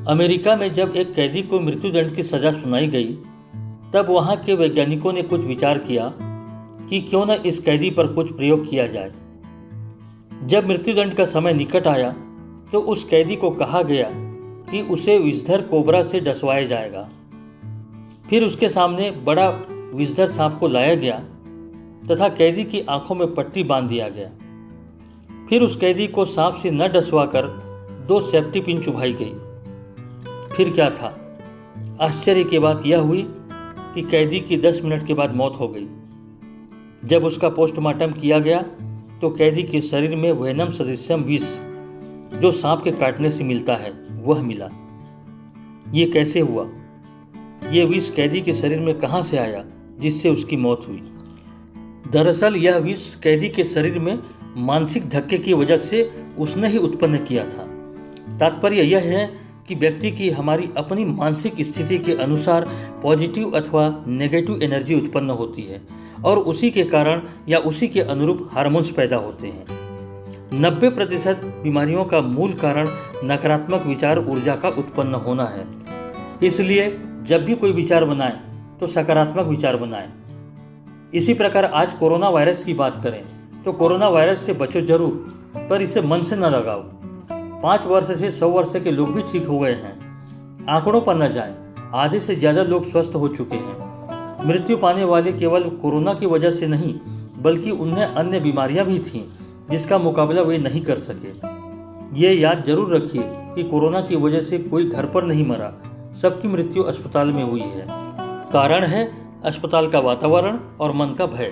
America में जब एक कैदी को मृत्युदंड की सजा सुनाई गई, तब वहां के वैज्ञानिकों ने कुछ विचार किया कि क्यों न इस कैदी पर कुछ प्रयोग किया जाए। जब मृत्युदंड का समय निकट आया तो उस कैदी को कहा गया कि उसे विषधर कोबरा से डसवाया जाएगा। फिर उसके सामने बड़ा विषधर सांप को लाया गया तथा कैदी की आंखों में पट्टी बांध दिया गया। फिर उस कैदी को सांप से न डसवाकर 2 सेफ्टी पिन चुभाई गई। फिर क्या था? आश्चर्य की बात यह हुई कि कैदी की 10 मिनट के बाद मौत हो गई। जब उसका पोस्टमार्टम किया गया तो कैदी के शरीर में वेनम सदृश्यम विष, जो सांप के काटने से मिलता है, वह मिला। ये कैसे हुआ? ये विष कैदी के शरीर में कहां से आया जिससे उसकी मौत हुई? दरअसल यह विष कैदी के शरीर में मानसिक धक्के की वजह से उसने ही उत्पन्न किया था। तात्पर्य यह है कि व्यक्ति की हमारी अपनी मानसिक स्थिति के अनुसार पॉजिटिव अथवा नेगेटिव एनर्जी उत्पन्न होती है और उसी के कारण या उसी के अनुरूप हार्मोन्स पैदा होते हैं। 90% बीमारियों का मूल कारण नकारात्मक विचार ऊर्जा का उत्पन्न होना है। इसलिए जब भी कोई विचार बनाएं तो सकारात्मक विचार बनाएं। इसी प्रकार आज कोरोना वायरस की बात करें तो कोरोना वायरस से बचो जरूर, पर इसे मन से न लगाओ। 5 वर्ष से 100 वर्ष के लोग भी ठीक हो गए हैं। आंकड़ों पर न जाएं, आधे से ज़्यादा लोग स्वस्थ हो चुके हैं। मृत्यु पाने वाले केवल कोरोना की वजह से नहीं, बल्कि उन्हें अन्य बीमारियां भी थीं जिसका मुकाबला वे नहीं कर सके। ये याद जरूर रखिए कि कोरोना की वजह से कोई घर पर नहीं मरा, सबकी मृत्यु अस्पताल में हुई है। कारण है अस्पताल का वातावरण और मन का भय।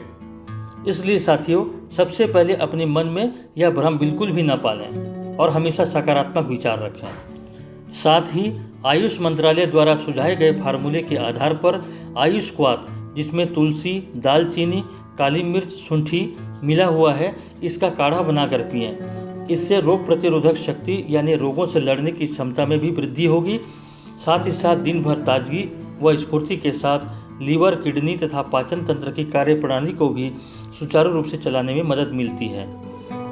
इसलिए साथियों, सबसे पहले अपने मन में यह भ्रम बिल्कुल भी न पालें और हमेशा सकारात्मक विचार रखें। साथ ही आयुष मंत्रालय द्वारा सुझाए गए फार्मूले के आधार पर आयुष क्वाथ, जिसमें तुलसी, दालचीनी, काली मिर्च, शुंठी मिला हुआ है, इसका काढ़ा बनाकर पिएं। इससे रोग प्रतिरोधक शक्ति यानी रोगों से लड़ने की क्षमता में भी वृद्धि होगी। साथ ही साथ दिन भर ताजगी व स्फूर्ति के साथ लीवर, किडनी तथा पाचन तंत्र की कार्यप्रणाली को भी सुचारू रूप से चलाने में मदद मिलती है।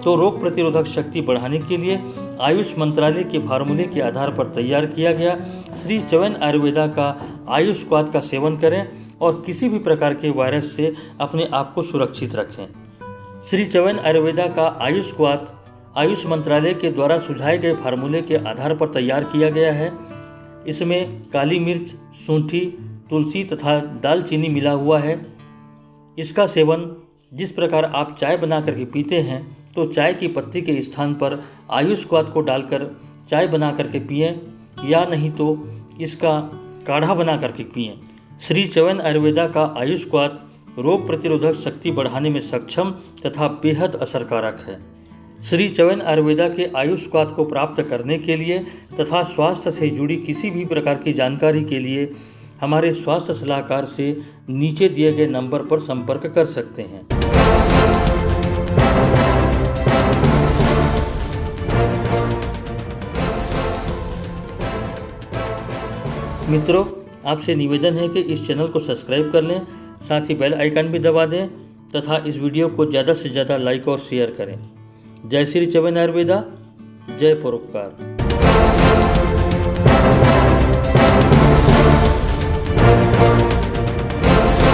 तो रोग प्रतिरोधक शक्ति बढ़ाने के लिए आयुष मंत्रालय के फार्मूले के आधार पर तैयार किया गया श्री चवन आयुर्वेदा का आयुष क्वाथ का सेवन करें और किसी भी प्रकार के वायरस से अपने आप को सुरक्षित रखें। श्री चवन आयुर्वेदा का आयुष क्वाथ आयुष मंत्रालय के द्वारा सुझाए गए फार्मूले के आधार पर तैयार किया गया है। इसमें काली मिर्च, सूंठी, तुलसी तथा दालचीनी मिला हुआ है। इसका सेवन जिस प्रकार आप चाय बना करके पीते हैं, तो चाय की पत्ती के स्थान पर आयुष क्वाथ को डालकर चाय बना करके पिएं, या नहीं तो इसका काढ़ा बना करके पिएं। श्री चवन आयुर्वेदा का आयुष क्वाथ रोग प्रतिरोधक शक्ति बढ़ाने में सक्षम तथा बेहद असरकारक है। श्री चवन आयुर्वेदा के आयुष क्वाथ को प्राप्त करने के लिए तथा स्वास्थ्य से जुड़ी किसी भी प्रकार की जानकारी के लिए हमारे स्वास्थ्य सलाहकार से नीचे दिए गए नंबर पर संपर्क कर सकते हैं। मित्रों, आपसे निवेदन है कि इस चैनल को सब्सक्राइब कर लें, साथ ही बेल आइकन भी दबा दें तथा इस वीडियो को ज़्यादा से ज़्यादा लाइक और शेयर करें। जय श्री चवन आयुर्वेदा, जय परोपकार।